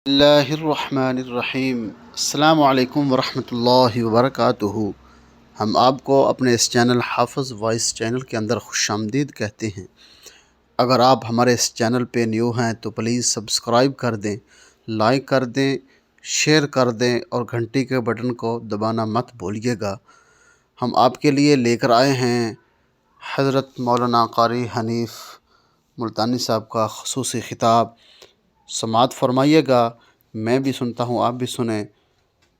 اللہ الرحمن الرحیم۔ السلام علیکم ورحمۃ اللہ وبرکاتہ۔ ہم آپ کو اپنے اس چینل حافظ وائس چینل کے اندر خوش آمدید کہتے ہیں۔ اگر آپ ہمارے اس چینل پہ نیو ہیں تو پلیز سبسکرائب کر دیں، لائک کر دیں، شیئر کر دیں اور گھنٹی کے بٹن کو دبانا مت بھولیے گا۔ ہم آپ کے لیے لے کر آئے ہیں حضرت مولانا قاری حنیف ملتانی صاحب کا خصوصی خطاب۔ سماعت فرمائیے گا، میں بھی سنتا ہوں، آپ بھی سنیں۔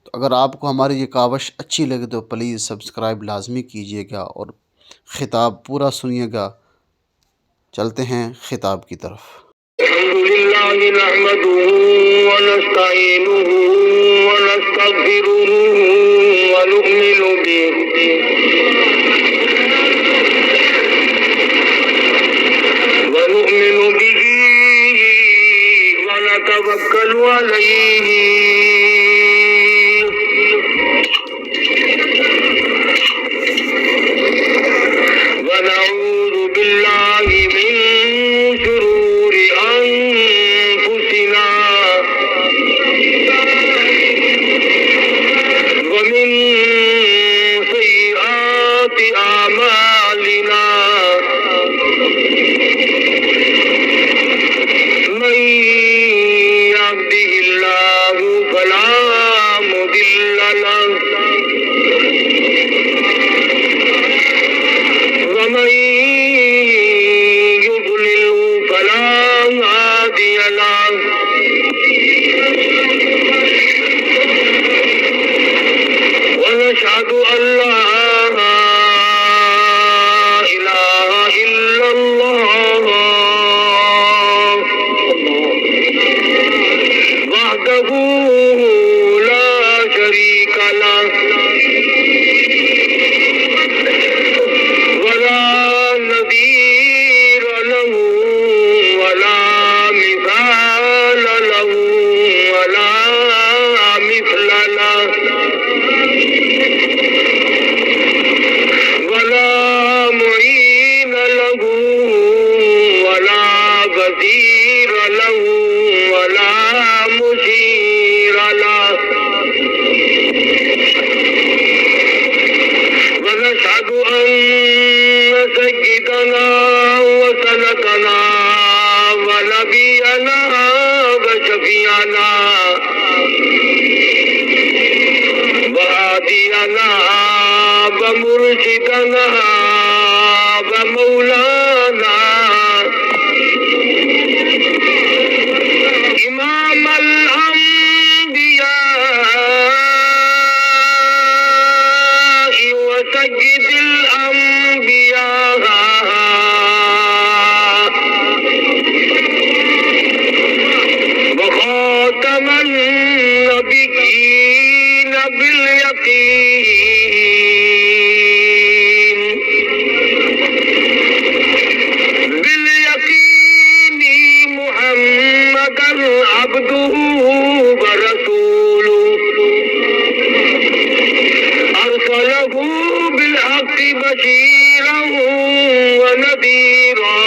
تو اگر آپ کو ہماری یہ کاوش اچھی لگے تو پلیز سبسکرائب لازمی کیجیے گا اور خطاب پورا سنیے گا۔ چلتے ہیں خطاب کی طرف۔ الحمدللہ نحمده ونستعینه ونستغفره ونؤمن به ونتوکل علیہ ونعوذ باللہ من شرور انفسنا ومن سیئات اعمالنا من يهده الله فلا مضل له ومن يضلل فلا هادي له ونشهد أن لا إله إلا الله وحده لا شريك له ولا نظير له ولا مثال له ولا مثل له ولا معين له ولا بدير له ولا مشير له ونشهد أن سيدنا وسندنا ونبينا وشفيعنا وهادينا ومرشدنا ومولانا إمام الأنبياء وسيد الأنبياء وخاتم النبيين باليقين محمدا عبده ورسوله أرسله بالحق بشيرا ونذيرا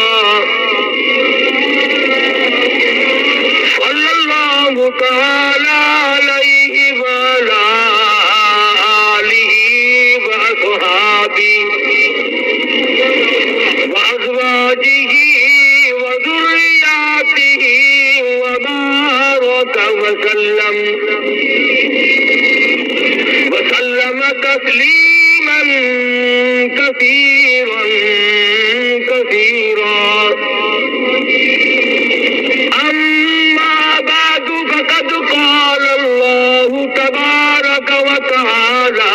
صلى الله تعالى عليه وعلى آله وأصحابه وأزواجه وذرياته وبارك وسلم تسليما كثيرا كثيرا أما بعد فقد قال الله تبارك وتعالى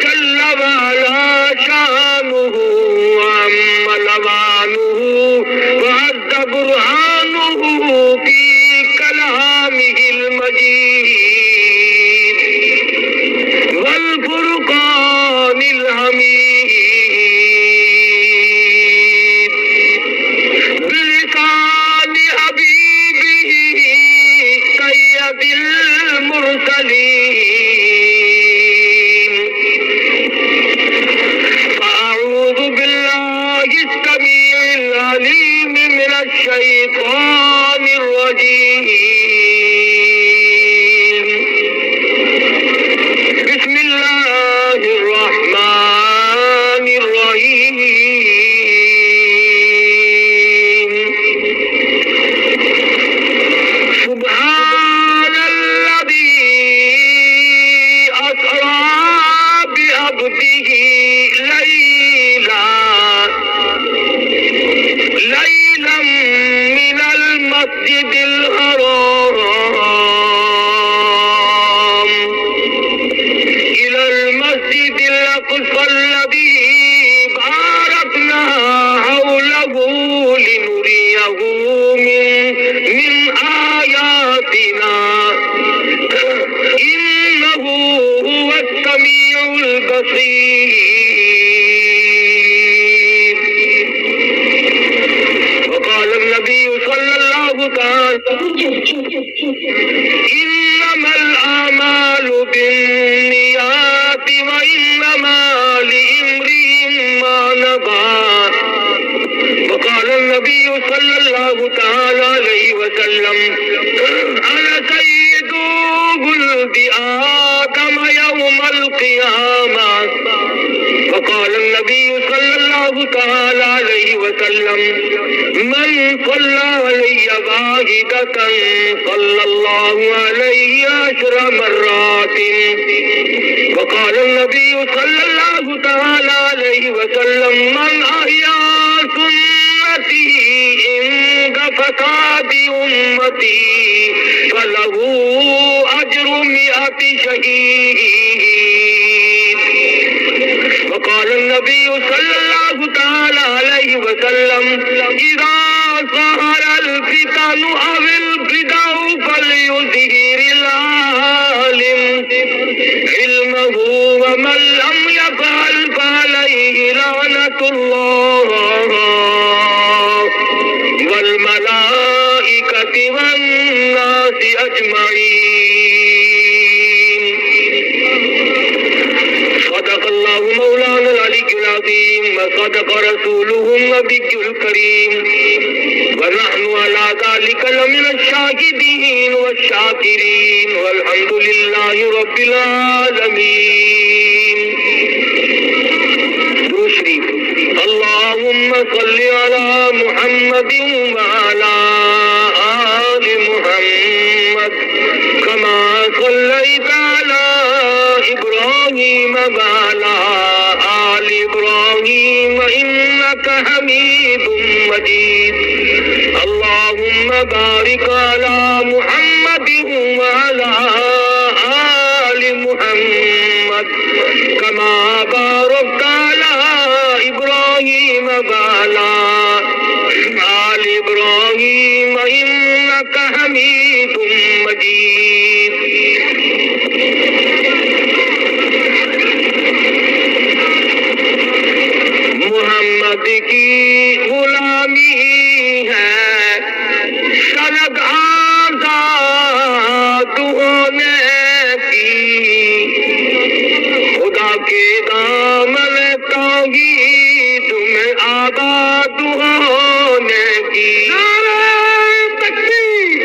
جل وعلا شانه وعم لوانه وعز برهانه في كلامه المجيد والفرقان الحميد بصير. وقال النبي صلى الله تعالى إنما الأعمال بالنيات وإنما لامرئ ما نوى. وقال النبي صلى الله تعالى عليه وسلم أنا سيد ولد آدم يوم القيامة. وقال النبي صلى الله تعالى عليه وسلم من صلى علي واحدة صلى الله عليه 10 مرات. وقال النبي صلى الله تعالى عليه وسلم من أحيا سنتي عند فساد أمتي فله أجر 100 شهيد. وقال النبي صلى الله تعالى عليه وسلم إذا ظهر الفتن أو البدع فليظهر العالم علمه ومن لم يفعل فعليه لعنة الله والملائكة والناس أجمعين. صدق الله مولانا العلي العظيم وصدق رسوله النبي الكريم ونحن على ذلك لمن الشاهدين والشاكرين والحمد لله رب العالمين. درود شریف. اللهم صل على محمد وعلى آل محمد كما صليت على إبراهيم وعلى آل إبراهيم إنك حميد مجيد. اللهم بارك على محمد وعلى آل محمد كما باركت على إبراهيم وعلى آل إبراهيم إنك حميد مجيد. محمد کی غلامی ہے سند آزاد ہونے کی. خدا کے دامن توحید میں آباد ہونے کی. نعرہ تکبیر.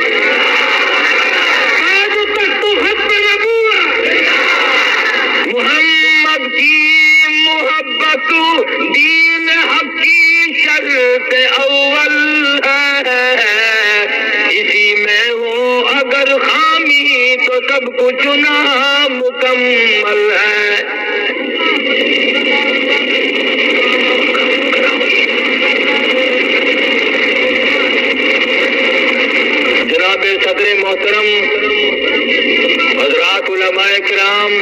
آج تک تو ختم نبوت. محمد کی محبت دین حق کی شرط اول ہے. اسی میں ہو اگر خامی تو سب کچھ نامکمل ہے. جناب صدر محترم حضرات علماء کرام،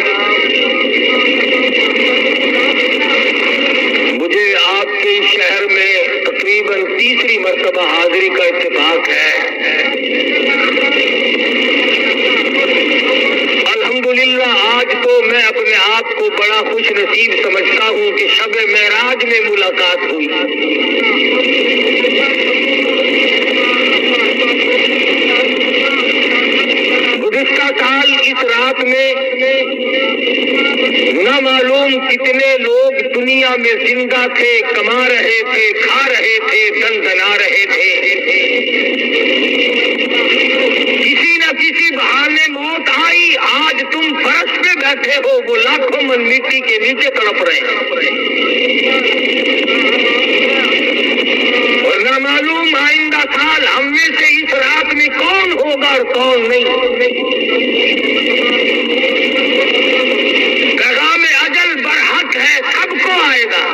مجھے آپ کے شہر میں تقریباً تیسری مرتبہ حاضری کا اتفاق ہے. الحمدللہ آج تو میں اپنے آپ کو بڑا خوش نصیب سمجھتا ہوں کہ شب معراج میں ملاقات ہوئی. گزشتہ سال اس رات میں نہ معلوم کتنے لوگ دنیا میں زندہ تھے، کما رہے تھے، کھا رہے تھے، دن دنا رہے تھے. کسی نہ کسی بہانے موت آئی. آج تم فرش پہ بیٹھے ہو، وہ لاکھوں من مٹی کے نیچے تڑپ رہے ہیں. اور نہ معلوم آئندہ سال ہم میں سے اس رات میں کون ہوگا اور کون نہیں. پیغام اجل برحق ہے، سب کو آئے گا.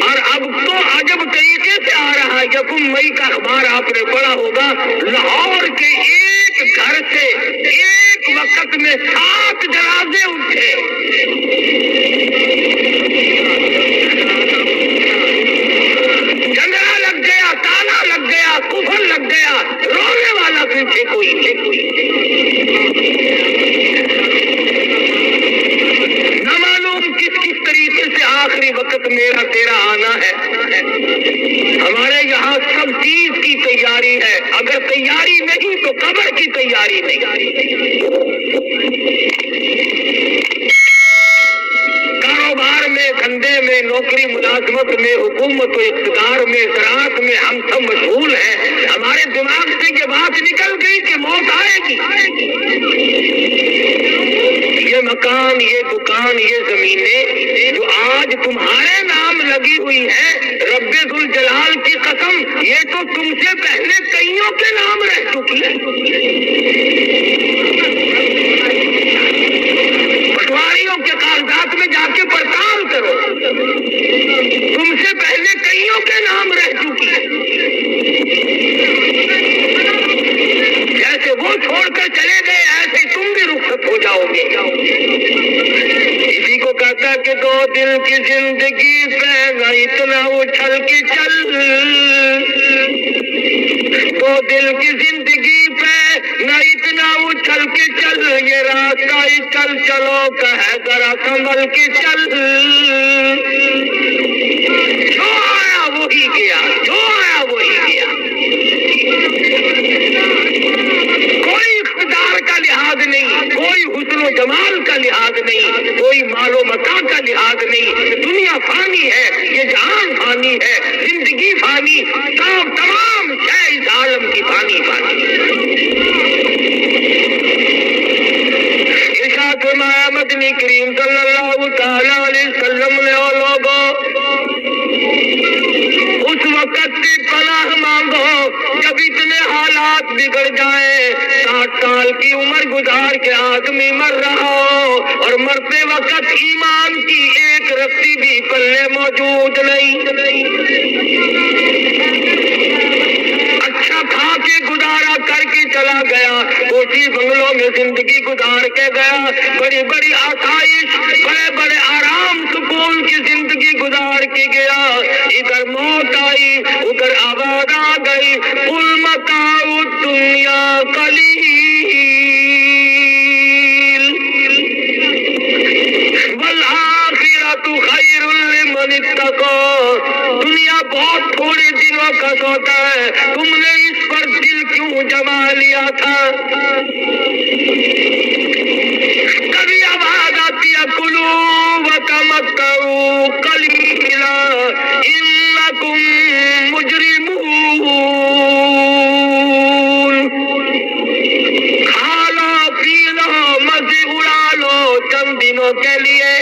اور اب تو عجب طریقے سے آ رہا ہے. 1 مئی کا اخبار آپ نے پڑھا ہوگا، لاہور کے ایک گھر سے ایک وقت میں 7 جنازے اٹھے. جنگلہ لگ گیا، تالا لگ گیا، کفر لگ گیا، رونے والا پیچھے کوئی. تیاری نہیں تو قبر کی تیاری نہیں۔ کاروبار میں، دھندے میں، نوکری ملازمت میں، حکومت و اقتدار میں، زراعت میں ہم سب مشغول ہیں، ہمارے دماغ سے یہ بات نکل گئی کہ موت آئے گی۔ یہ مکان، یہ دکان، یہ زمینیں جو آج تمہارے نام لگی ہوئی ہیں، رب ذوالجلال کی قسم یہ تو تم سے پہلے کئیوں کے نام رہ چکی ہے۔ پٹواریوں کے کاغذات میں جا کے پڑتال کرو، تم سے پہلے کئیوں کے نام رہ چکی ہے۔ جیسے وہ چھوڑ کر چلے گئے ایسے تم بھی رخصت ہو جاؤ گے۔ اسی کو کہتا کہ دو دل کی زندگی پہ نہ اتنا اچھل کے چل، دو دل کی زندگی پہ نہ اتنا اچھل کے چل، یہ راستہ ہی چل چلو کہے ذرا سنبھل کے چل۔ جو آیا وہی گیا، جو آیا وہی گیا۔ کوئی اقتدار کا لحاظ نہیں، کوئی حسن و جمال کا لحاظ نہیں، کوئی مال و متاع کا لحاظ نہیں۔ دنیا فانی ہے، یہ جہان فانی ہے، زندگی فانی، تمام شے اس عالم کی فانی فانی۔ ارشاد فرمایا مدنی کریم صلی اللہ تعالی علیہ وسلم نے، او لوگوں اس وقت سے پناہ مانگو جب اتنے حالات بگڑ جائیں، 60 سال کی عمر گزار کے آدمی مر رہا ہو اور مرتے وقت ایمان کی ایک رسی بھی پلے موجود نہیں، اچھا کھا کے گزارا کر کے چلا گیا، کوٹھی بنگلوں میں زندگی گزار کے گیا، بڑی بڑی آسائش، بڑے بڑے آرام سکون کی زندگی گزار کے گیا، ادھر موت آئی ادھر آواز آ گئی، قل متاع الدنیا قلیل والآخرۃ خیر لمن اتقی۔ دنیا بہت تھوڑے دنوں کا سودا ہے، تم نے اس پر دل کیوں جما لیا تھا؟ کبھی آواز آتی ہے کلوا وتمتعوا قلیلا انکم مجرمون، کھا لو پی لو مزے اڑا لو چند دنوں کے لیے،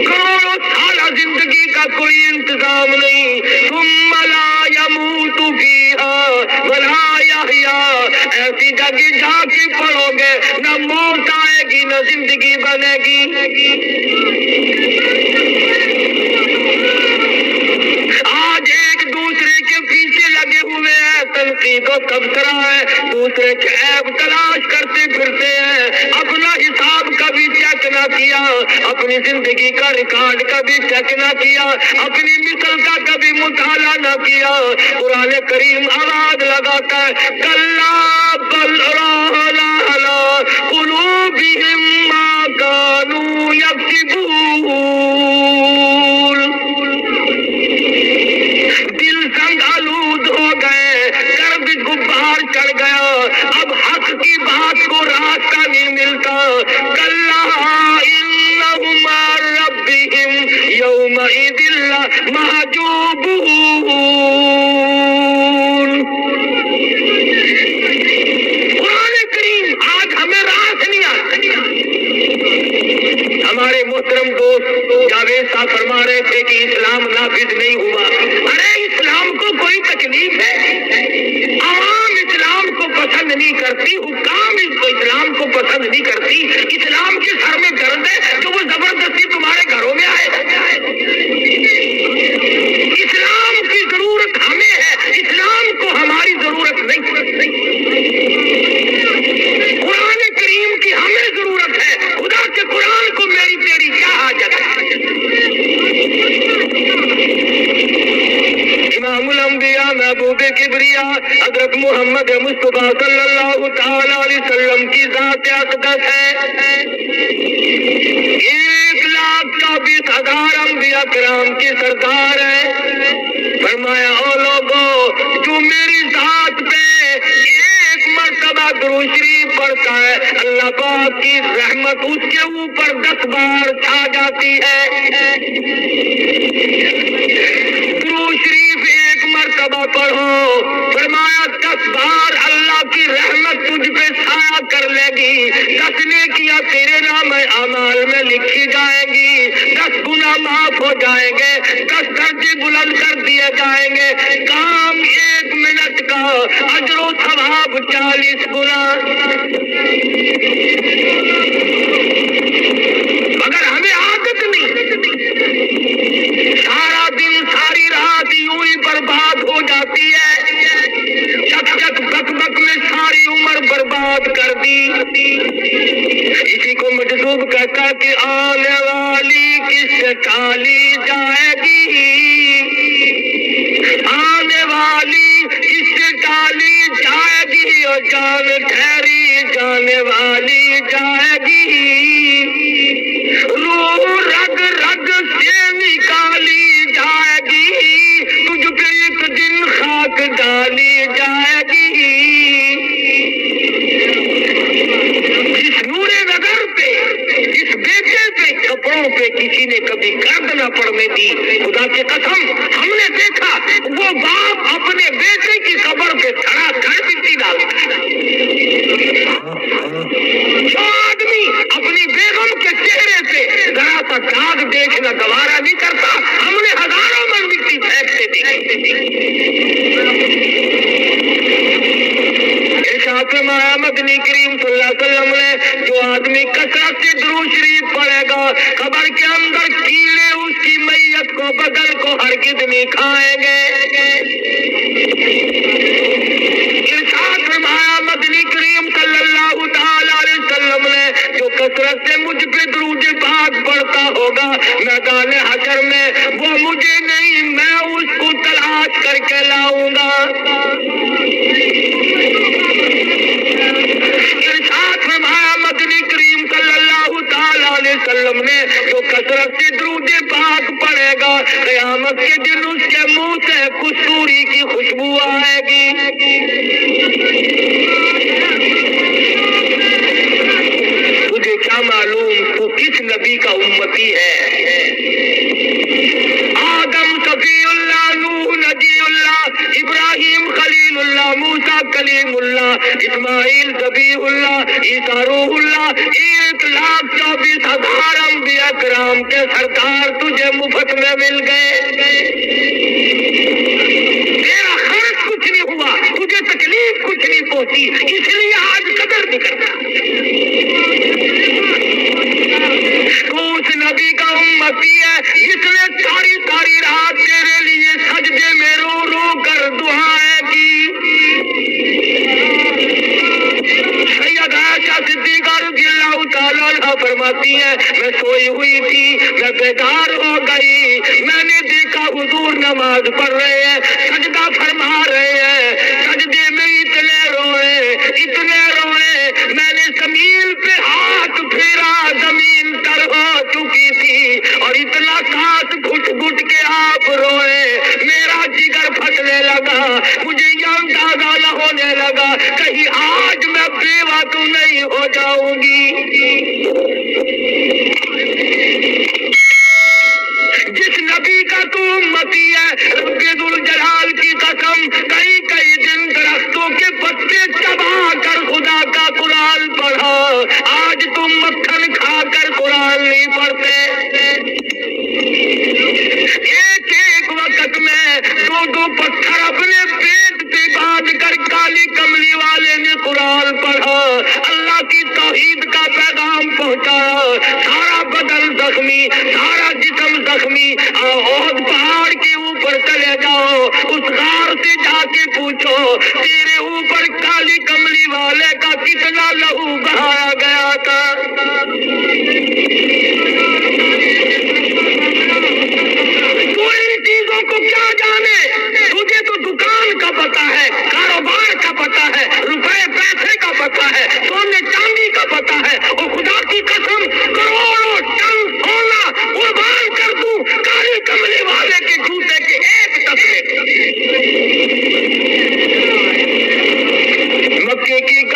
کروڑوں سالہ زندگی کا کوئی انتظام نہیں۔ ثم لا يموت فيها ولا يحيا، ایسی جگہ جا کے پڑھو گے نہ موت آئے گی نہ زندگی بنے گی۔ آج ایک دوسرے کے پیچھے لگے ہوئے ہیں، تنقید و تبصرہ ہے، دوسرے کے عیب تلاش کرتے پھرتے ہیں، اپنا حساب کبھی چیک نہ کیا، اپنی زندگی کا ریکارڈ کبھی چیک نہ کیا، اپنی مثل کا کبھی مطالعہ نہ کیا۔ قرآن کریم آواز لگاتا ہے کلا بل ران علی قلوبہم ما کانوا یکسبون، دل سنگ آلود ہو گئے، گرد غبار چڑھ گیا، اب حق کی بات کو راستہ نہیں ملتا۔ کلا انہم عن ربہم یومئذ لمحجوبون، قرآن کریم آج ہمیں راس نہیں آتا۔ ہمارے محترم دوست جاوید صاحب فرما رہے تھے کہ اسلام نافذ نہیں ہوا۔ ارے اسلام کو کوئی تکلیف ہے؟ عوام اسلام کو پسند نہیں کرتی، حکام اسلام کو پسند نہیں کرتی، اسلام کے سر میں درد ہے تو وہ زبردستی تمہارے گھروں میں آئے۔ اسلام کی ضرورت ہمیں ہے، اسلام کو ہماری ضرورت نہیں۔ قرآن کریم کی ہمیں ضرورت ہے، خدا کے قرآن کو میری تیری کیا حاجت ہے؟ امام الانبیاء محبوب کبریا حضرت محمد مصطفیٰ صلی اللہ تعالی علیہ وسلم کی ذات اقدس ہے، 1,24,000 انبیاء کرام کی سردار ہے۔ فرمایا او لوگوں جو میری ذات رحمت اس کے اوپر 10 بار چھا جاتی ہے۔ درود شریف ایک مرتبہ پڑھو، فرمایا 10 بار اللہ کی رحمت تجھ پہ سایہ کر لے گی، 10 نیکیاں تیرے نام اعمال میں لکھی جائیں گی، 10 گناہ معاف ہو جائیں گے، 10 درجے بلند کر دیے جائیں گے، کام 1 منٹ کا، اجر و ثواب 40 گنا۔ مگر ہمیں عادت نہیں، سارا دن ساری رات یوں ہی برباد ہو جاتی ہے، چک چک بک بک میں ساری عمر برباد کر دی۔ اسی کو مجذوب کہتا کہ آنے والی کس سے ٹالی جائے گی، آنے والی کس سے ٹالی جائے گی، اور جان ٹھہری جانے والی جائے گی، روح رگ رگ سے نکالی جائے گی، تجھ پہ ایک دن خاک ڈالی جائے گی۔ جس نور نظر پہ، جس بیٹے پہ، کپڑوں پہ کسی نے کبھی گرد نہ پڑنے دی، خدا کی قسم ہم نے دیکھا وہ باپ اپنے بیٹے کی قبر پہ کھڑا کر مٹی ڈالتا ہے۔ جو آدمی اپنی بیگم کے چہرے پہ ذرا سا داغ دیکھنا گوارا نہیں کرتا، ہم نے ہزاروں من مٹی پھینکتے دیکھے۔ ارشاد فرمایا مدنی کریم صلی اللہ علیہ وسلم نے، جو آدمی کثرت سے درود شریف پڑھے گا، قبر کے اندر کیڑے اس کی میت کو، بدن کو ہرگز نہیں کھائیں گے۔ ارشاد فرمایا مدنی کریم صلی اللہ تعالی علیہ وسلم نے، جو کثرت سے مجھ پہ درود پاک پڑھتا ہوگا، میدان حشر میں وہ مجھے نہیں، میں اس کو تلاش کر کے لاؤں گا۔ ارشاد فرمایا مدنی کریم صلی اللہ تعالی علیہ وسلم نے، جو کثرت سے درود پاک پڑھے گا، قیامت کے دن اس کے منہ سے کستوری کی خوشبو آئے گی۔ تجھے کیا معلوم تو کس نبی کا امتی ہے؟ آدم صفی اللہ، نوح نجی اللہ، ابراہیم خلیل اللہ، موسیٰ کلیم اللہ، اسماعیل ذبیح اللہ، عیسیٰ روح اللہ، 1,24,000 انبیاء کرام کے سردار تجھے مفت میں مل گئے۔ تیرا خرچ کچھ نہیں ہوا، تجھے تکلیف کچھ نہیں پہنچی، اس لیے آج قدر نہیں کرتا۔ تو اس نبی کا امتی ہے جس نے ساری ساری رات تیرے لیے سجدے میں رو رو کر دعائیں کی۔ سید عائشہ صدیقہ رضی اللہ تعالیٰ عنہا فرماتی ہیں، میں سوئی ہوئی تھی، میں بیدار ہو گئی، میں نے دیکھا حضور نماز پڑھ رہے ہیں، سجدہ فرما رہے ہیں، سجدے میں اتنے روئے، میں نے زمین پہ ہاتھ پھیرا، زمین تر ہو چکی تھی، اور اتنا سانس گھٹ گھٹ کے آپ روئے، میرا جگر پھٹنے لگا، مجھے یہ اندازہ نہ ہونے لگا کہیں آج میں بیوہ تو نہیں ہو جاؤں گی۔ جس نبی کا تو امتی ہے، رب ذوالجلال کی قسم، کئی کئی دن درختوں کے پتے چبا کر خدا کا قرآن پڑھا، آج تم مکھن کھا کر قرآن نہیں پڑھتے۔ ایک ایک وقت میں 2 پتھر اپنے پیٹ پہ باندھ کر کالی کملی والے نے قرآن پڑھا، اللہ کی توحید کا پیغام پہنچایا، سارا بدن زخمی، سارا جسم زخمی۔ احد پہاڑ کے اوپر چلے جاؤ، اس غار سے جا کے پوچھو تیرے اوپر کالی کملی والے کا کتنا لہو بہایا گیا تھا۔ تو ان چیزوں کو کیا جانے، تجھے تو دکان کا پتہ ہے، کاروبار کا پتہ ہے، روپے پیسے کا پتہ ہے، سونے چاندی کا پتہ ہے، اور خدا کی قسم کروڑوں ٹن سونا قربان کر دوں کالی کملی والے کے جوتے کے ایک تسمے۔ مکے کی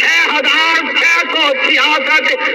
6666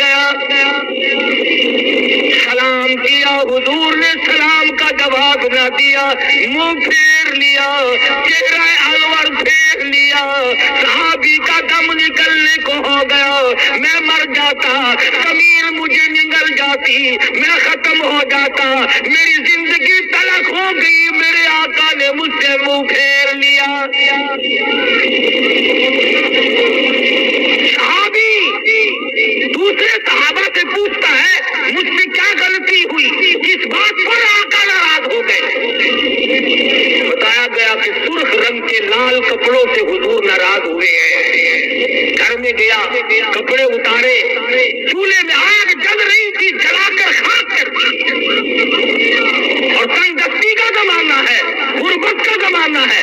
گیا، سلام کیا، حضور نے سلام کا جواب نہ دیا، منہ پھیر لیا، چہرہ انور پھیر لیا، صحابی کا دم نکلنے کو ہو گیا، میں مر جاتا، ضمیر مجھے نگل جاتی، میں ختم ہو جاتا، میری زندگی تلخ ہو گئی، میرے آقا نے مجھ سے منہ پھیر لیا۔ صحابی دوسرے صحابہ سے پوچھتا ہے مجھ سے کیا غلطی ہوئی، کس بات پر آقا ناراض ہو گئے؟ بتایا گیا کہ سرخ رنگ کے لال کپڑوں سے حضور ناراض ہوئے ہیں۔ گھر میں گیا، کپڑے اتارے، چولہے میں آگ جل رہی تھی، جلا کر خاک کر دی، اور تنگ دستی کا زمانہ ہے، غربت کا زمانہ ہے،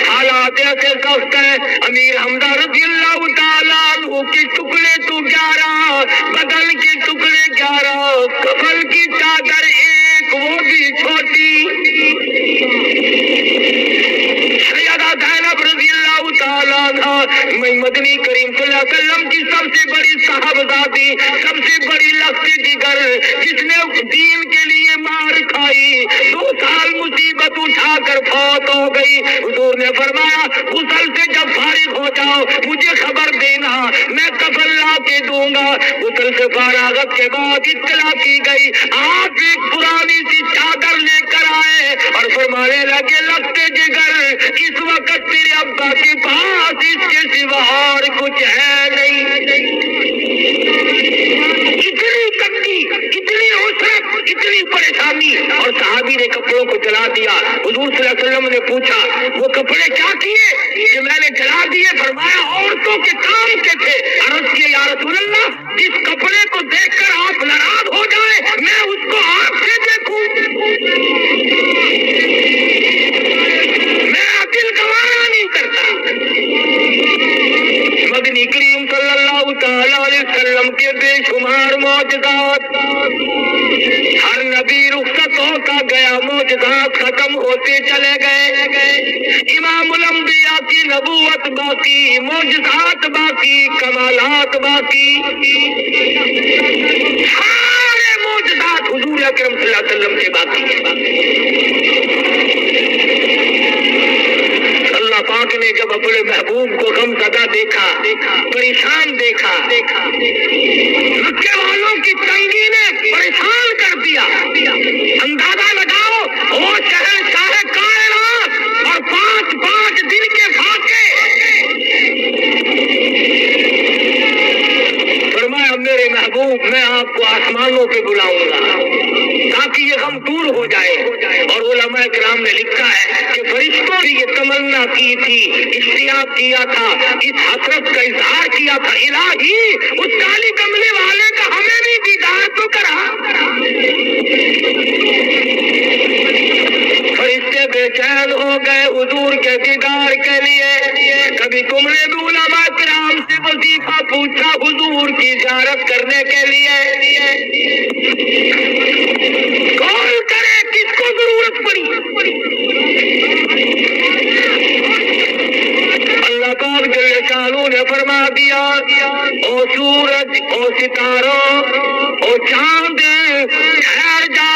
حالات ایسے سخت ہیں۔ امیر حمزہ رضی اللہ تعالیٰ عنہ کے ٹکڑے تو 11، بدن کے ٹکڑے 11، کفن کی چادر ایک، وہ بھی چھوٹی۔ سیدہ زینب رضی اللہ تعالیٰ عنہ مدنی کریم صلی اللہ علیہ وسلم کی سب سے بڑی صاحبزادی، سب سے بڑی لخت جگر، جس نے دین کے لیے مار کھائی، 2 سال مصیبت اٹھا کر فوت ہو گئی۔ حضور نے فرمایا غسل سے جب فارغ ہو جاؤ مجھے خبر دینا، میں کفن لا کے دوں گا۔ غسل سے فارغت کے بعد اطلاع کی گئی، آپ ایک پرانی سی چادر لے کر آئے اور فرمانے لگے لخت جگر اس وقت تیرے ابا کے پاس اس کے سوا اور کچھ ہے نہیں۔ اتنی تنگی، اتنی حسرت، اتنی پریشانی، اور صحابی نے کپڑوں کو جلا دیا۔ حضور صلی اللہ علیہ وسلم نے پوچھا وہ کپڑے کیا کیے کہ میں نے جلا دیے؟ فرمایا عورتوں کے کام کے تھے۔ عرض کیا یا رسول اللہ جس کپڑے کو دیکھ کر آپ ناراض ہو جائیں میں اس کو آپ سے دیکھوں، میرا دل گوارا نہیں کرتا۔ مدنی کریم صلی اللہ تعالی علیہ وسلم کے بے شمار معجزات، ہر نبی رخصت ہوتا گیا، معجزات ختم ہوتے چلے گئے، امام الانبیاء کی نبوت باقی، معجزات باقی، کمالات باقی، سارے معجزات حضور اکرم صلی اللہ علیہ وسلم سے باقی ہیں۔ اللہ پاک نے جب اپنے محبوب کو غم زدہ دیکھا، پریشان دیکھا، مکے والوں کی تنگی نے پریشان کر دیا، اندازہ لگاؤ وہ شہنشاہ کائنات اور 5 دن کے فاقے، فرمایا میرے محبوب میں آپ کو آسمانوں پہ بلاؤں گا تاکہ یہ غم دور ہو جائے۔ اور علماء کرام نے لکھا ہے کہ فرشتوں نے یہ تمنا کی تھی، اشتیاق کیا تھا، اس حسرت کا اظہار کیا تھا، الہی اس کالی کملے والے کا ہمیں بھی دیدار تو کرا۔ فرشتے بے چین ہو گئے حضور کے دیدار کے لیے۔ کبھی تم نے بھی علماء کرام سے وظیفہ پوچھا حضور کی زیارت کرنے کے لیے؟ کون کرے، کس کو ضرورت پڑی؟ اللہ پاک جل شانہ نے فرما دیا او سورج، او ستاروں، او چاند ٹھہر جا،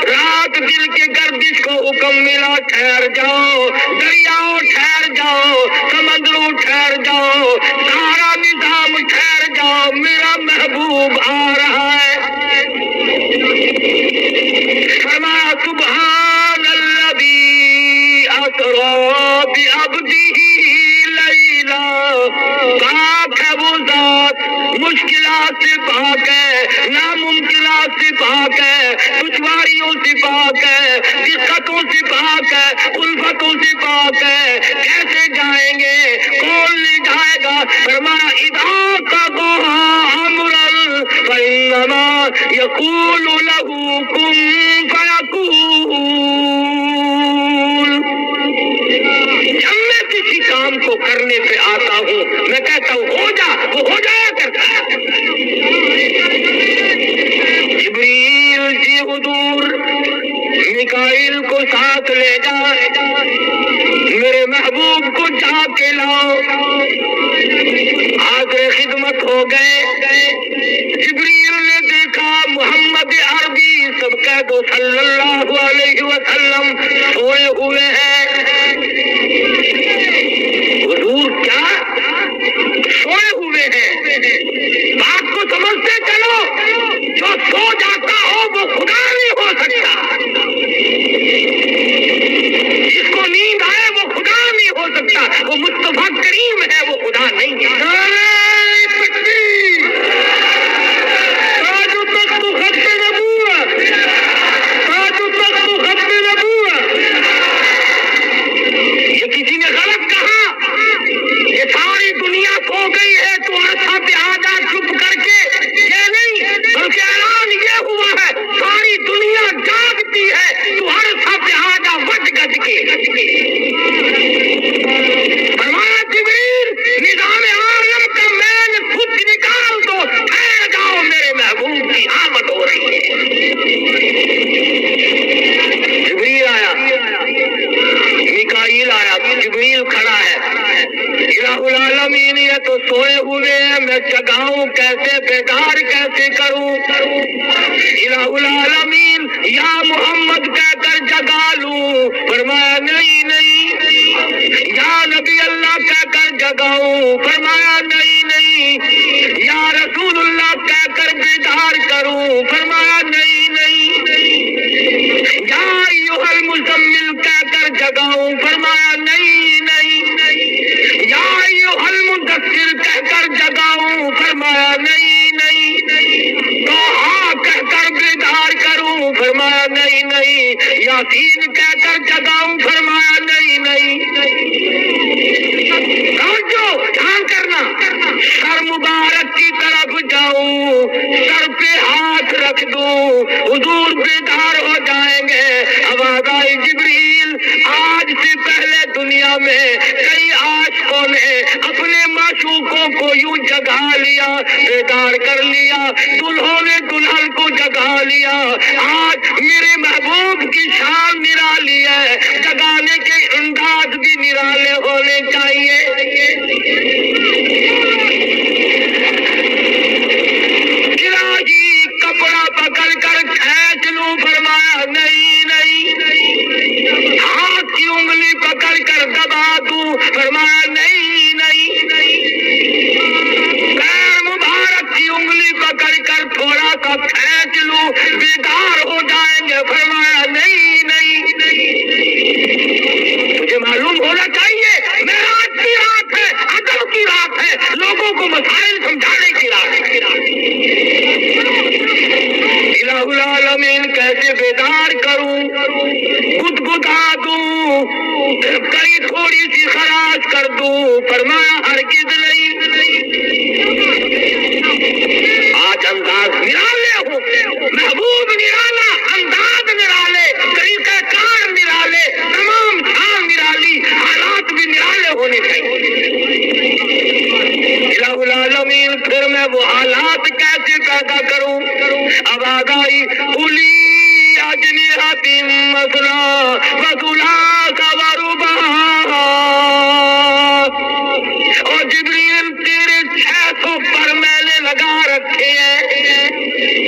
رات دل کے گردش کو حکم ملا ٹھہر جاؤ، دریاؤں ٹھہر جاؤ، سمندروں ٹھہر جاؤ، سارا نظام ٹھہر جاؤ، میرا محبوب آ رہا ہے۔ فرمایا سبحان الذی اسری بعبدہ لیلا، پاک ہے وہ ذات، مشکلات سے پاک ہے، ناممکنات سے پاک ہے، دشواریوں سے پاک ہے، دقتوں سے پاک ہے، الفتوں سے پاک ہے۔ کیسے جائیں گے، کون لے جائے گا؟ فرمایا اذا قضى امرا فانما يقول له كن فيكون۔ جب میں کسی کام کو کرنے پہ آتا ہوں میں کہتا ہوں ہو جا، وہ ہو جایا کرتا ہے۔ جبریل جی حضور میکائیل کو ساتھ لے جا، میرے محبوب کو جا کے لاؤ۔ منسلک ہو گئے۔ جبریل نے دیکھا محمد عربی سب کہہ دو صلی اللہ علیہ وسلم سوئے ہوئے ہیں۔ حضور کیا سوئے ہوئے ہیں؟ بات کو سمجھتے چلو، جو سو جاتا ہو وہ خدا نہیں ہو سکتا، جس کو نیند آئے وہ خدا نہیں ہو سکتا، وہ مصطفیٰ کریم ہے، وہ خدا نہیں ہے۔ یہ کسی نے غلط کہا کہ ساری دنیا سو گئی ہے تو عرصہ پہ آ جا چپ کر کے، یہ نہیں، بلکہ اعلان یہ ہوا ہے ساری دنیا جاگتی ہے تو عرصہ پہ آ جا وٹ گج کے۔ فرمایا جبریل نظام عالم کا مین خود نکال دو، ٹھہر جاؤ، میرے محبوب کی آمد ہو رہی ہے۔ جبریل آیا، میکائیل آیا، جبریل کھڑا ہے۔ الہ العالمین یہ تو سوئے ہوئے ہیں، میں جگاؤں کیسے، بیدار کیسے کروں؟ الہ العالمین یا محمد کہہ کر جگا لوں؟ فرمایا نہیں نہیں۔ یا نبی اللہ کہہ کر جگاؤں؟ فرمایا نہیں نہیں۔ یا رسول اللہ کہہ کر بیدار کروں؟ فرمایا نہیں نہیں۔ یا ایھا المزمل کہہ کر جگاؤں؟ فرمایا نہیں نہیں۔ یا ایھا المدثر کہہ کر جگاؤں؟ فرمایا نہیں نہیں۔ تو ہاں کہہ کر بیدار کروں؟ فرمایا نہیں نہیں۔ یاسین کہہ کر جگاؤں؟ فرمایا نہیں نہیں۔ توجہ دھیان کرنا، سر مبارک کی طرف جاؤں، سر پہ ہاتھ رکھ دوں، حضور بیدار ہو جائیں گے۔ آواز آئی جبریل آج سے پہلے دنیا میں کئی عاشقوں نے اپنے معشوقوں کو یوں جگا لیا، بیدار کر لیا، دلہوں نے دلہن کو جگا لیا۔ آج میرے محبوب کی شان نرالی ہے، جگانے کے انداز بھی نرالے ہونے چاہیے۔ الہی کپڑا پکڑ کر کھینچ لوں؟ فرمایا نہیں نہیں۔ ہاتھ کی انگلی پکڑ کر دبا دوں؟ فرمایا نہیں نہیں۔ پیر مبارک کی انگلی پکڑ کر تھوڑا سا کھینچ لوں، بیدار ہو جائیں گے؟ فرمایا نہیں نہیں۔ تجھے معلوم ہونا چاہیے معراج کی رات ہے، ادب کی رات ہے، لوگوں کو مسائل سمجھانے کی رات ہے۔ الہ العالمین کیسے بیدار کروں؟ گدگدا دوں، کئی تھوڑی سی خراش کر دوں؟ فرمایا ہرگز نہیں۔ آج انداز نرالے ہو، محبوب نرالا، انداز نرالے، طریقہ کار نرالے، تمام شان نرالی، حالات بھی نرالے ہونے چاہیے۔ الہ العالمین پھر میں وہ حالات کیسے پیدا کروں؟ آواز آئی قلی اجنحۃ مثلا وثلاث ورباع، اور جبریل تیرے 600 پر میں نے لگا رکھے ہیں،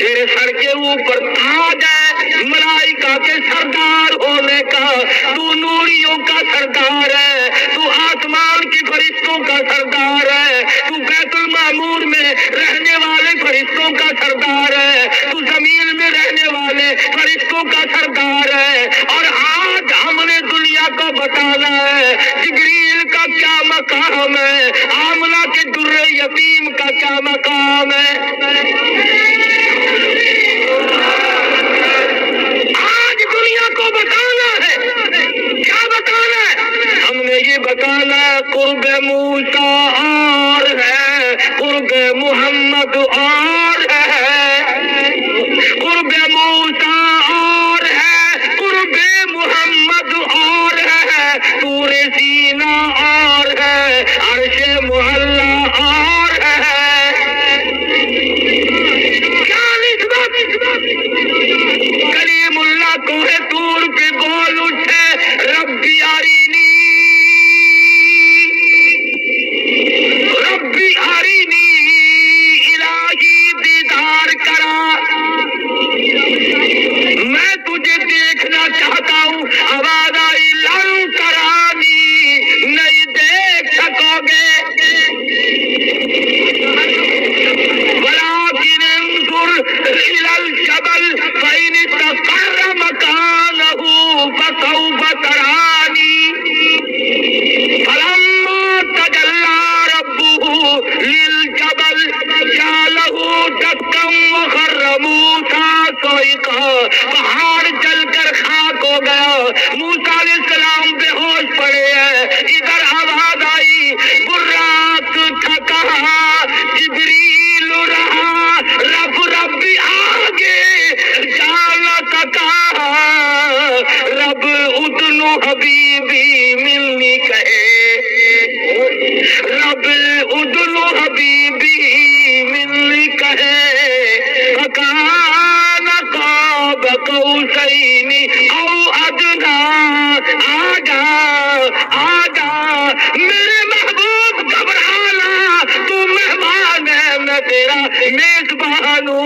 تیرے سر کے اوپر تاج ہے ملائکہ کے سردار ہونے کا، تو نوریوں کا سردار ہے، تو آسمان کے فرشتوں کا سردار ہے، تو بیت المعمور میں رہنے والے فرشتوں کا سردار ہے، تو زمین میں رہنے والے فرشتوں کا سردار ہے۔ اور آج ہم نے دنیا کو بتانا ہے جبریل کا کیا مقام ہے، آمنہ کے در یتیم کا کیا مقام ہے۔ آج دنیا کو بتانا ہے، کیا بتانا ہے؟ ہم نے یہ بتانا ہے قرب موسیٰ اور ہے، قرب محمد اور ہے، قرب موسیٰ اور ہے، قرب محمد اور ہے، طور سینا اور ہے، عرش معلی اور ہے۔ کیا نسبت؟ کلیم اللہ کوہ طور پہ بول اٹھے ربی ارینی، ربی ارینی میزبانو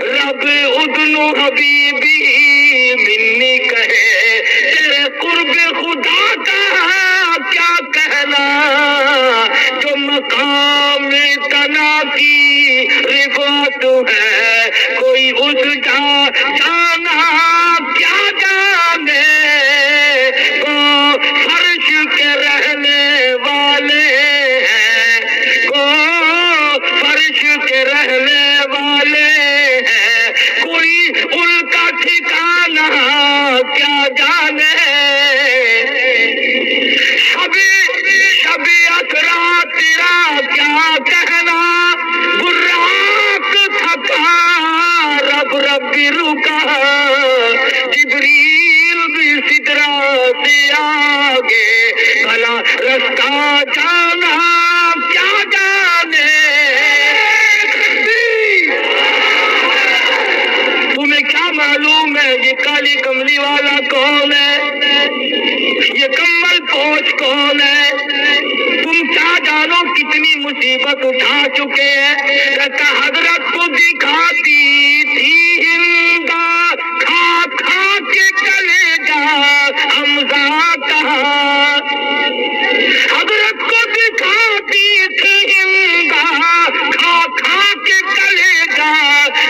رب ادنو حبیبی منی کہے تیرے قرب خدا کا کیا کہنا جو مقام تنا کی رفعت ہے کوئی اس جانا کیا جانے وہ فرش کے رہنے والے ہیں وہ فرش کے رہنے والے ہیں کوئی ان کا ٹھکانہ کیا جانے شب اسرا تیرا کیا کہنا براق تھکا رب ربی رکا جبریل بھی سدرا سے آگے بھلا رستہ جانا کیا جانے تمہیں کیا معلوم ہے یہ کالی کملی والا کون ہے یہ کمل پوچھ کون ہے تم کیا جانو کتنی مصیبت اٹھا چکے ہیں کہتا حضرت کو دکھاتی تھی ہندا کھا کھا کے کلیجا حمزہ کہاں حضرت کو دکھاتی تھی ہندا کھا کھا کے کلیجا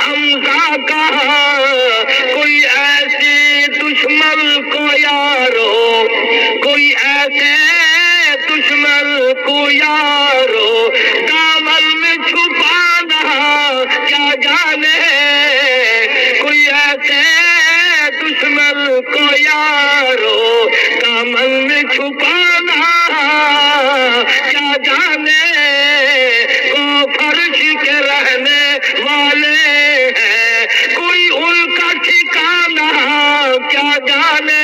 حمزہ کہاں کوئی ایسے دشمن کو یارو کوئی ایسے دشمن کو یارو دامن میں چھپانا کیا جانے کوئی ایسے دشمن کو یارو دامن میں چھپانا کیا جانے وہ فرش کے رہنے والے ہیں کوئی ان کا ٹھکانہ کیا جانے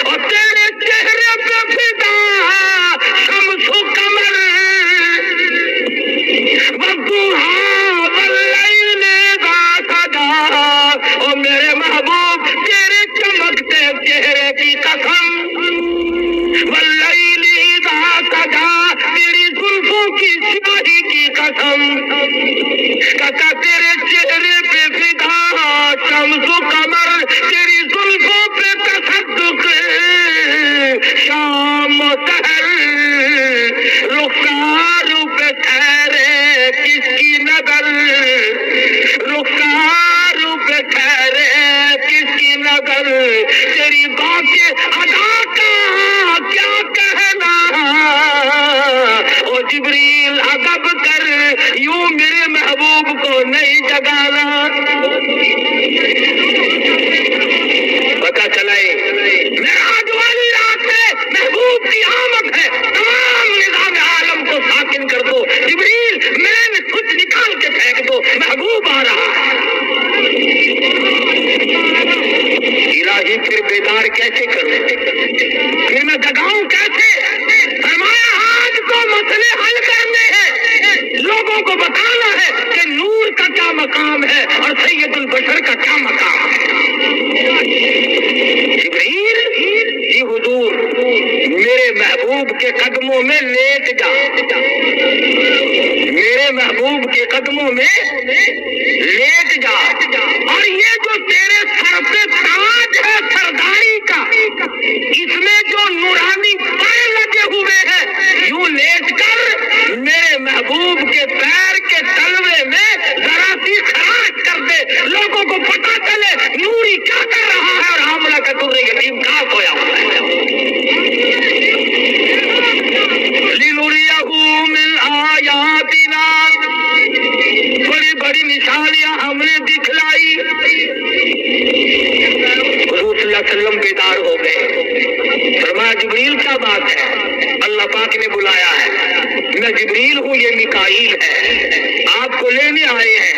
اور تیرے چہرے پہ فدا شمس و قمر والضحیٰ واللیل اذا سجا اور میرے محبوب تیرے چمکتے چہرے کی قسم واللیل اذا سجا تیری زلفوں کی سیاہی کی قسم کہتا تیرے چہرے پہ فدا شمس و قمر تیری زلفوں پہ تصدق شام و سحر رخسار پہ ٹھہرے کس کی نظر رخسار پہ ٹھہرے کس کی نظر تیری بات ادا کا کیا کہنا او جبریل ادب کر یوں میرے محبوب کو نہیں جگانا پتا چلائے معراج والی رات ہے محبوب کی آمد ہے تمام نظام عالم کو ساکن کر دو جبریل میں سوچ نکال کے پھینک دو محبوب آ رہا ہے الہی پھر بیدار کیسے کروں پھر میں جگاؤں کیسے فرمایا آج تو مسئلے حل کرنے ہیں لوگوں کو بتانا ہے کہ نور کا کیا مقام ہے اور سید البشر کا کیا مقام ہے جبریل جی حضور میرے محبوب کے قدموں میں لیٹ جا میرے محبوب کے قدموں میں لیٹ جا اور یہ جو تیرے سر پہ تاج ہے سرداری کا اس میں جو نورانی پر لگے ہوئے ہیں یوں لیٹ کر میرے محبوب کے پیر کے تلوے میں ذرا سی خراش کر دے لوگوں کو پتا چلے نوری کیا کر رہا ہے اور حاملہ کا در یتیم کہاں سویا ہوا ہے لِنُرِيَهُ مِنْ آیاتنا بڑی بڑی نشانیاں ہم نے دکھلائی حضور صلی اللہ علیہ وسلم بیدار ہو گئے فرمایا جبریل کیا بات ہے اللہ پاک نے بلایا ہے میں جبریل ہوں یہ میکائیل ہے آپ کو لینے آئے ہیں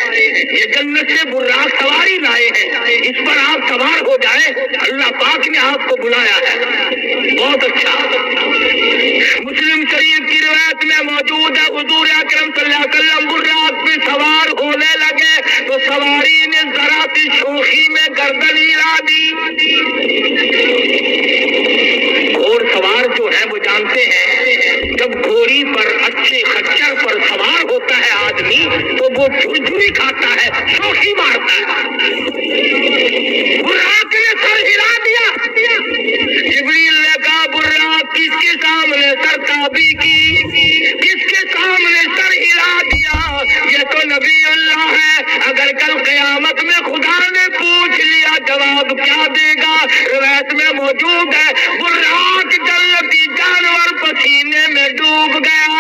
یہ جنت سے براق سواری لائے ہیں اس پر آپ سوار ہو جائیں اللہ پاک نے آپ کو بلایا ہے بہت اچھا مسلم شریف کی روایت میں موجود ہے حضور اکرم صلی اللہ علیہ وسلم براق پہ سوار ہونے لگے تو سواری نے ذرا سی شوخی میں گردن ہلا دی گھوڑ سوار جو ہے وہ جانتے ہیں جب گھوڑی پر اچھے خچر پر سوار ہوتا ہے نہیں کھاتا ہے، شوخی مارتا ہے۔ براق نے سر ہلا دیا، جبریل نے کہا براق کس کے سامنے سر تابی کی، کس کے سامنے سر ہلا دیا؟ یہ تو نبی اللہ ہے، اگر کل قیامت میں خدا نے پوچھ لیا جواب کیا دے گا؟ روایت میں موجود ہے براق جنتی جانور پسینے میں ڈوب گیا،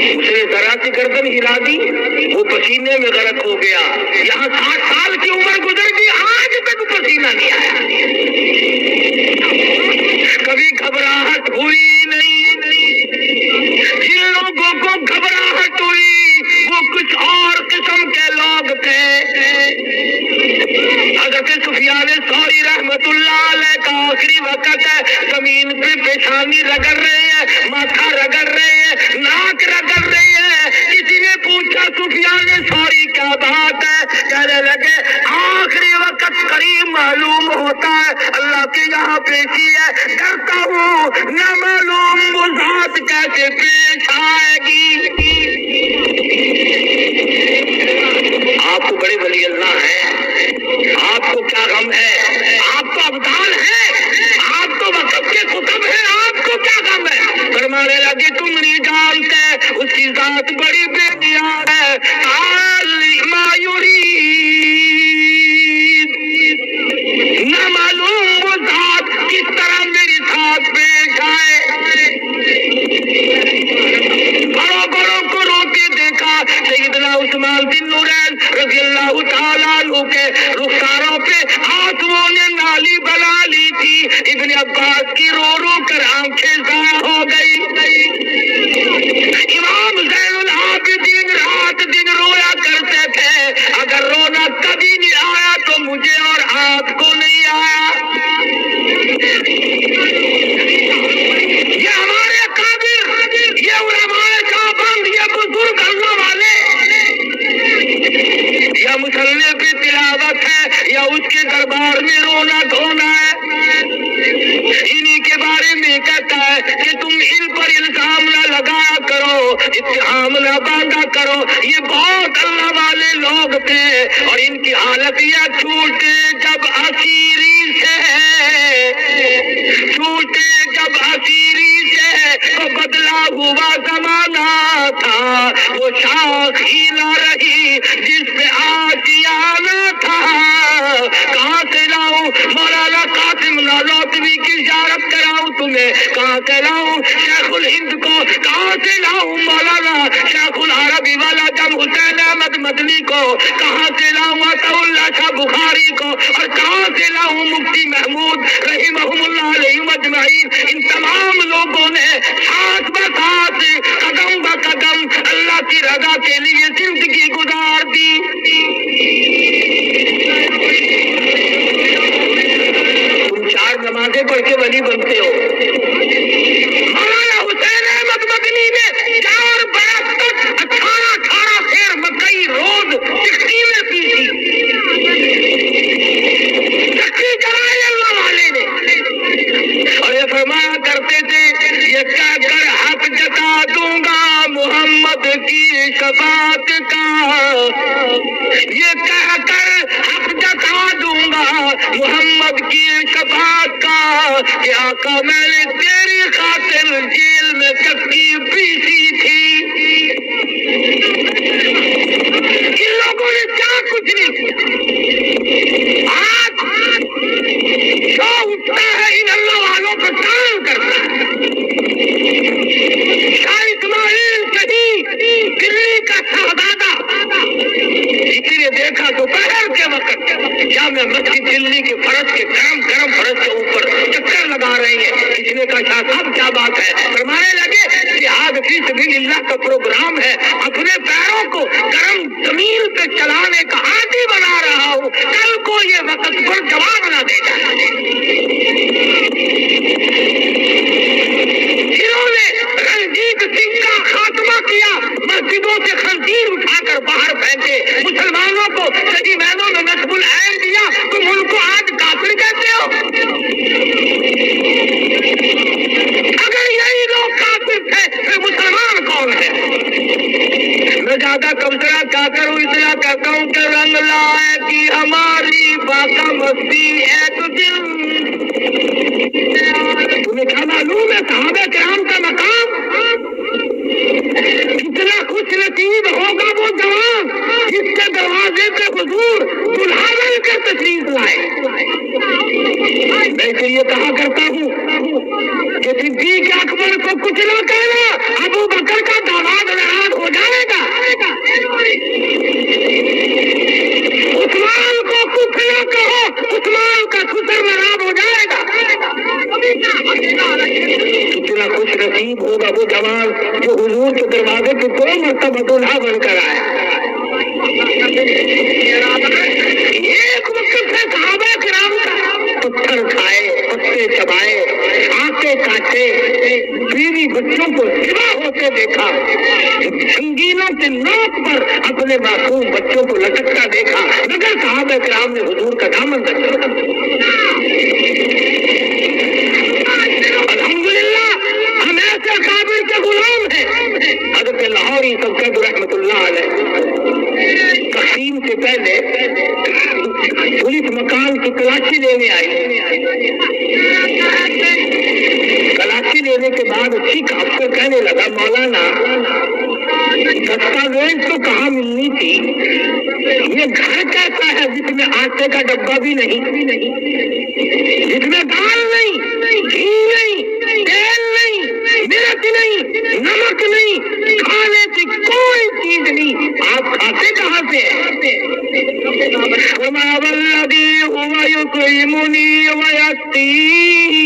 اس نے ذرا سی گردن ہلا دی، وہ پسینے میں غرق ہو گیا۔ یہاں 60 سال کی عمر گزر گئی، آج تک پسینہ نہیں آیا، کبھی گھبراہٹ ہوئی نہیں۔ جن لوگوں کو گھبراہٹ ہوئی وہ کچھ اور قسم کے لوگ تھے۔ حضرت سفیان ثوری رحمت اللہ علیہ کا آخری وقت ہے، زمین پہ پیشانی رگڑ رہے ہیں، ماتھا رگڑ رہے ہیں، ناک رگڑ رہے ہیں۔ کسی نے پوچھا سفیان ثوری کیا بات ہے؟ کہنے لگے آخری وقت قریب معلوم ہوتا ہے، اللہ کے یہاں پیشی ہے، کرتا ہوں نہ معلوم وہ ذات کیسے پیش آئے گی۔ آپ تو بڑے ولی اللہ ہیں، آپ کو کیا غم ہے؟ آپ تو ابدال ہیں، آپ تو وقت کے کتب ہیں، آپ کو کیا غم ہے؟ فرمانے لگے تم نہیں جانتے اس کی ذات بڑی بے نیاز ہے، ما یرید، نہ معلوم وہ ذات کس طرح میری ساتھ پیش آئے۔ بڑوں بڑوں کو روتے دیکھا، سیدنا عثمان بن نورین رضی اللہ تعالیٰ عنہ کے رخساروں پہ آنسوؤں نے نالی بنا لی تھی، ابن عباس کی رو رو کر آنکھیں ضائع ہو گئی۔ امام زین العابدین رات دن رویا کرتے تھے، اگر رونا کبھی نہیں آیا تو مجھے اور آپ کو نہیں آیا۔ یہ ہمارے قادر، یہ علماء دیوبند، یہ بزرگ اللہ والے، یا مسلح پہ تلاوت ہے یا اس کے دربار میں رونا دھونا ہے۔ انہی کے بارے میں کہتا ہے کہ تم ان پر الزام نہ لگایا کرو، اتہام نہ باندھا کرو، یہ بہت اللہ والے لوگ تھے اور ان کی حالت یہ چھوٹے جب اسیری سے ہے، چھوٹے جب اسیری سے تو بدلا ہوا زمانہ تھا، وہ شاخ ہی نہ رہی جس پہ آشیانہ تھا۔ کہاں سے لاؤں مولانا قاسم نانوتوی کی زیارت کراؤں تمہیں، کہاں سے لاؤں شیخ الہند کو، کہاں سے لاؤں مولانا شیخ العربی والا جم حسین احمد مدنی کو، کہاں سے لاؤں عطا اللہ شاہ بخاری کو، اور کہاں سے لاؤں مفتی محمود رحمہم اللہ علیہ مجمعین۔ ان تمام لوگوں نے ساتھ بساتھ قدم با قدم اللہ کی رضا کے لیے زندگی گزار دی۔ تم 4 نمازیں پڑھ کے ولی بنتے ہو، مولانا حسین احمد مدنی نے 4 برس تک 18 سیر مکئی روز چکی میں پی تھی، چکی چلائی اللہ والے نے، اور یہ فرمایا کرتے تھے یہ کہہ کر حق جتا دوں گا محمد کی شفاعت کا، یہ کہہ کر حق جتا دوں گا محمد کی شفاعت کا، کہ آقا میں نے تیری خاطر جیل میں چکی پیسی تھی۔ ان لوگوں نے کیا کچھ نہیں کیا، آج جو اٹھتا ہے ان اللہ والوں کو کام کرتا ہے۔ شاہ اسماعیل شہید دلی کا شہزادہ، کسی نے دیکھا دوپہر کے وقت جامع مسجد دلی کے فرش کے گرم فرش کے اوپر چکر لگا رہی ہے، کسی نے کہا شاہ صاحب کیا بات ہے؟ فرمانے لگے جہاد فی سبیل اللہ کا پروگرام ہے، اپنے پیروں کو گرم زمین پہ چلانے کا عادی بنا رہا ہوں، کل کو یہ وقت پر جواب نہ دے جائے۔ جنہوں نے رنجیت سنگھ کا خاتمہ کیا، مسجدوں سے خنزیر اٹھا کر باہر پھینکے، مسلمانوں کو صحیح معنوں میں نصب العین دیا، تم ان کو آج کافر کہتے ہو؟ اگر یہی لوگ کافر تھے پھر مسلمان کون ہے؟ شہزادہ کبسرا کیا کروں اطلاع کرتا ہوں کہ رنگ لائے کی ہماری باقا مستی ایک دن. تمہیں کیا معلوم ہے صحابہ کرام کا مقام کتنا خوش نصیب ہوگا وہ جوان جس کے دروازے پہ حضور دلہا بن کر تشریف لائے. میں تو یہ کہا کرتا ہوں کہ صدیق اکبر کو کچھ نہ کہنا ابو بکر کا داماد ناراض ہو جائے گا. عثمان کو کچھ نہ کہو عثمان کا خسر ناراض ہو جائے گا. کتنا خوش نصیب ہوگا وہ جوان جو حضور کے دروازے پہ کوئی مرتبہ دلہا بن کر آئے. ایک وقت سے صحابہ کرام کا پتھر کھائے پتے چبائے آتے کاٹے بیوی بچوں کو سوا ہوتے دیکھا سنگینوں کے نوک پر اپنے معصوم بچوں کو لٹکتا دیکھا مگر صحابہ کرام نے حضور کا دامن رکھا. الحمدللہ ہم ایسے قابل کے غلام ہیں. حضرت لاہوری سبکت رحمۃ اللہ علیہ تقسیم سے پہلے پولیس مکان کی تلاشی لینے آئی. تلاشی لینے کے بعد ٹھیک افسر کہنے لگا مولانا دستاویز تو کہاں ملنی تھی یہ گھر کیسا ہے جس میں آٹے کا ڈبہ بھی نہیں جس میں دال نہیں گھی نہیں تیل نہیں مرچ نہیں نمک نہیں کھانے کی کوئی چیز نہیں آپ کھاتے کہاں سے وما والذی هو یطعمنی ویسقین.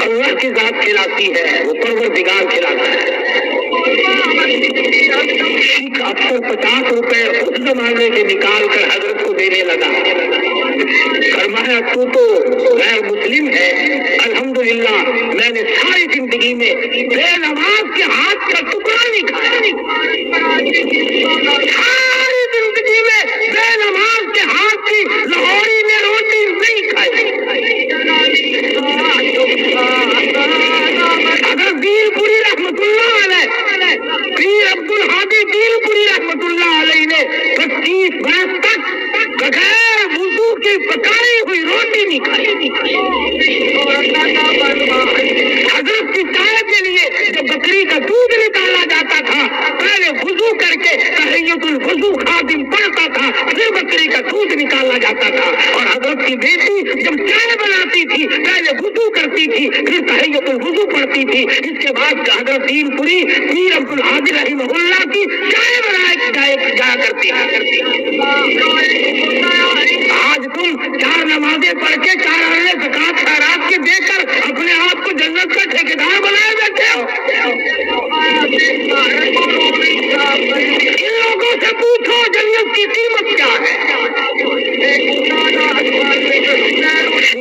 اللہ کی ذات کھلاتی ہے وہ پروردگار کھلاتا ہے. شیخ افسر 50 روپے اس زمانے سے نکال کر حضرت کو دینے لگا. فرمایا تو غیر مسلم ہے الحمدللہ میں نے ساری زندگی میں بے نماز کے ہاتھ کا ٹکڑا نہیں کھایا. ساری زندگی میں بے نماز کے ہاتھ کی لاہوری میں روٹی نہیں کھائی. اگر دین پوری رحمت اللہ علیہ پیر عبد الحادی دین پوری رحمت اللہ علیہ نے 25 برس تک بغیر وضو کی پکائی ہوئی روٹی نہیں کھائی. حضرت کی چائے کے لیے جب بکری کا دودھ نکالا جاتا تھا پہلے وضو کر کے تحیت الوضو خادم پڑھتا تھا پھر بکری کا دودھ نکالا جاتا تھا. اور حضرت کی بیٹی جب چائے بناتی تھی پہلے وضو کرتی تھی پھر تحیت الوضو پڑھتی تھی. اس کے بعد حضرت دین پوری پیر عبد الحادی رحمہ اللہ کی چائے بنائے جایا کرتی. آج تم 4 نمازیں پڑھ کے 4 اہل زکات خیرات کے دے کر اپنے آپ کو جنت کا ٹھیکیدار بنائے بیٹھے ہو. ان لوگوں سے پوچھو جنت کی قیمت کیا ہے.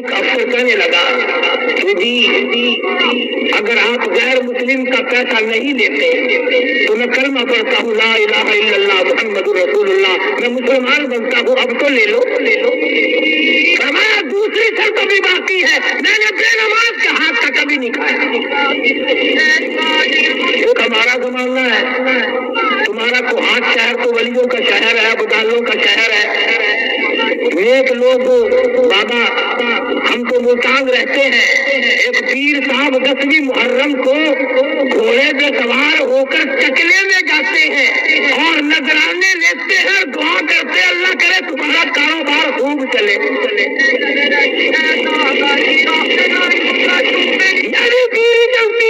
افسر کہنے لگا جی اگر آپ غیر مسلم کا پیسہ نہیں لیتے تو میں کلمہ پڑھتا ہوں لا الہ الا اللہ محمد رسول اللہ میں مسلمان بنتا ہوں. اب تو لے لو. فرمایا دوسری شرط بھی باقی ہے میں نے بے نماز کے ہاتھ کا کبھی نہیں کھایا. ایک ہمارا زمانہ ہے تمہارا کوہاٹ شہر تو ولیوں کا شہر ہے ابدالوں کا شہر ہے. ایک لوگ بابا ہم تو ملتان رہتے ہیں ایک پیر صاحب 10ویں محرم کو گھوڑے پہ سوار ہو کر چکلے میں جاتے ہیں اور نذرانے لیتے ہیں دعا کرتے اللہ کرے تمہارا کاروبار خوب چلے. یعنی پیری چلتی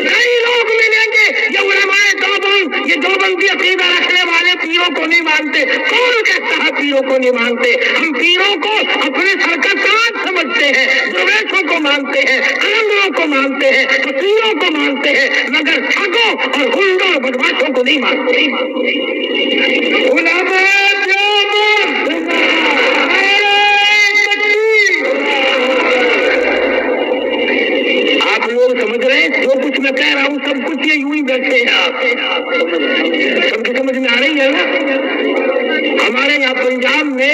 کئی لوگ ملیں گے یہ علماء دیوبند یہ دیوبندی عقیدہ رکھنے والے پیروں کو نہیں مانتے. کون کہتا ہے پیروں کو نہیں مانتے؟ ہم پیروں کو اپنے سر کا تاج سمجھتے ہیں درویشوں کو مانتے ہیں قلندروں کو مانتے ہیں فقیروں کو مانتے ہیں مگر ٹھگوں اور غنڈوں اور بدماشوں کو نہیں مانتے. آپ لوگ سمجھ رہے ہیں جو کچھ میں کہہ رہا ہوں سب کچھ یہ یوں ہی بیٹھے ہیں. آپ سب کی سمجھ میں آ رہی ہے نا. ہمارے یہاں پنجاب میں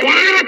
12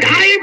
2.5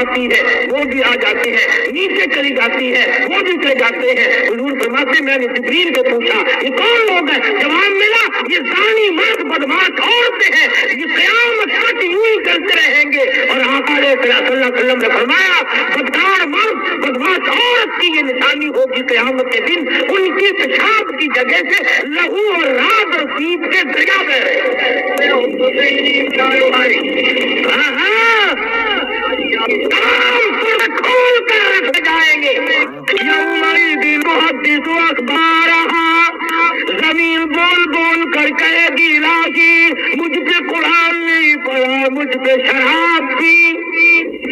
آتی ہے وہ بھی آ جاتے ہیں, نیچے چلی جاتی ہے وہ بھی چلے جاتے ہیں. حضور فرماتے میں نے جبریل سے پوچھا یہ کون لوگ ہیں؟ جواب ملا یہ زانی مرد بدماش عورتیں ہیں, یہ قیامت تک یوں ہی چلتے رہیں گے. اور آقا صلی اللہ علیہ وسلم نے فرمایا بدکار مرد بدماش عورت کی یہ نشانی ہوگی قیامت کے دن, ان کی پیشاب کی جگہ سے لہو اور رات اور پیپ کے دریا بہ رہے. ہاں ہاں کام کھول کر رکھ جائیں گے. یومئذ تحدث اخبارها, زمین بول بول کر کہے گی راضی مجھ پہ قرآن نہیں پڑھا, مجھ پہ شراب پی,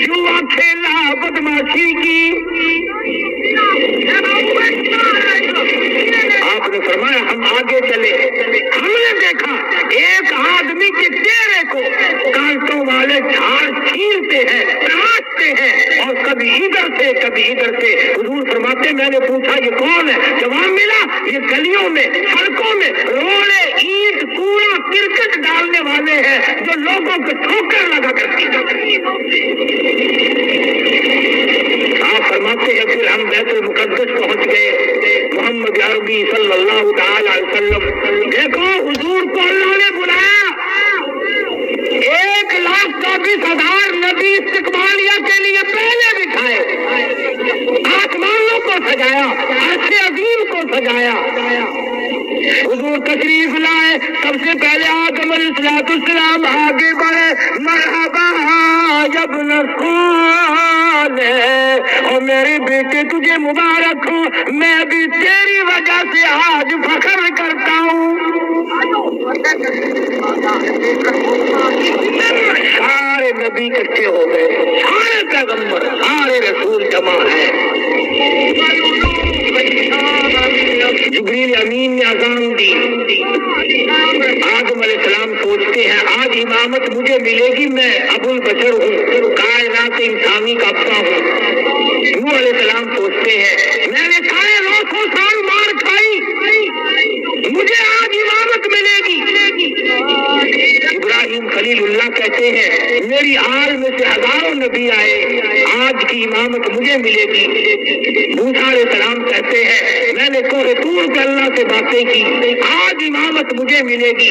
جوا کھیلا, بدماشی کی. آپ نے فرمایا ہم آگے چلے, ہم نے دیکھا ایک آدمی کے چہرے کو کانٹوں والے جھاڑ چھیلتے ہیں, تراشتے ہیں, اور کبھی ادھر سے کبھی ادھر سے. حضور فرماتے میں نے پوچھا یہ کون ہے؟ جواب ملا یہ گلیوں میں سڑکوں میں روڑے اینٹ کوڑا کرکٹ ڈالنے والے ہیں جو لوگوں کو ٹھوکر لگا کرتی ہیں. آپ فرماتے ہیں پھر ہم بیت المقدس پہنچ گئے, محمد عربی صلی اللہ تعالی علیہ وسلم. دیکھو حضور کو اللہ نے بلایا, 1,24,000 نبی استقبالیہ کے لیے پہلے بٹھائے, آسمانوں کو سجایا, عرش عظیم کو سجایا. حضور تشریف لائے, سب سے پہلے آدم علیہ السلام آگے بڑھے, مرحبا یا ابن صالح, اور میرے بیٹے تجھے مبارک ہو, میں بھی تیری وجہ سے آج فخر کرتا ہوں. سارے نبی اکٹھے ہو گئے, سارے پیغمبر سارے رسول جمع ہیں. جبریل امین نے اذان دی. آدم علیہ السلام سوچتے ہیں آج امامت مجھے ملے گی, میں ابو البشر ہوں, کائنات انسانی کا ابا ہوں. نوح علیہ السلام سوچتے ہیں میں نے سارے 900 سال مار کھائی, مجھے آج امامت ملے گی. ابراہیم خلیل اللہ کہتے ہیں میری آل میں سے ہزاروں نبی آئے, آج کی امامت مجھے ملے گی. موسیٰ علیہ السلام کہتے ہیں میں نے کوہ طور پہ اللہ سے باتیں کی, آج امامت مجھے ملے گی.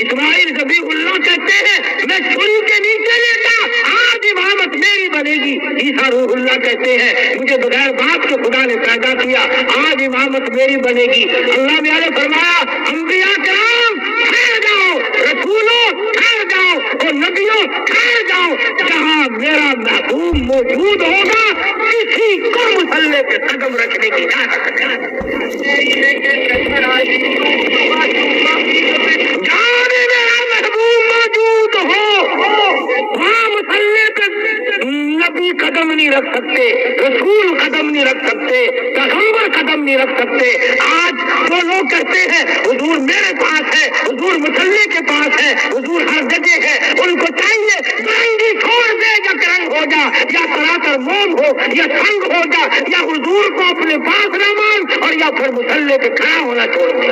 اسماعیل ذبیح اللہ کہتے ہیں میں چھری کے نیچے لیتا, آج امامت میری بنے گی. عیسیٰ روح اللہ کہتے ہیں مجھے بغیر باپ کے خدا نے پیدا کیا, آج امامت میری بنے گی. اللہ نے فرمایا انبیاء کرام ٹھہر جاؤ, رسولوں ٹھہر جاؤ, اور نبیوں ٹھہر جاؤ, جہاں میرا محبوب موجود ہوگا کسی کو مسلح پہ قدم رکھنے کی اجازت نہیں. جہاں بھی میرا محبوب موجود ہو وہاں مسلح پہ نبی قدم نہیں رکھ سکتے, رسول قدم نہیں رکھ سکتے, پیغمبر قدم نہیں رکھ سکتے. آج جو لوگ کہتے ہیں حضور میرے پاس ہے, حضور مسلح کے پاس ہے, حضور ہر جگہ ہے, ان کو چاہیے برنگی چھوڑ دے یا کرنگ ہو جا, یا کراکر موم ہو یا سنگ ہو جا, یا حضور کو اپنے پاس نہ مان, اور یا پھر مسلح پہ کھڑا ہونا چھوڑ دے.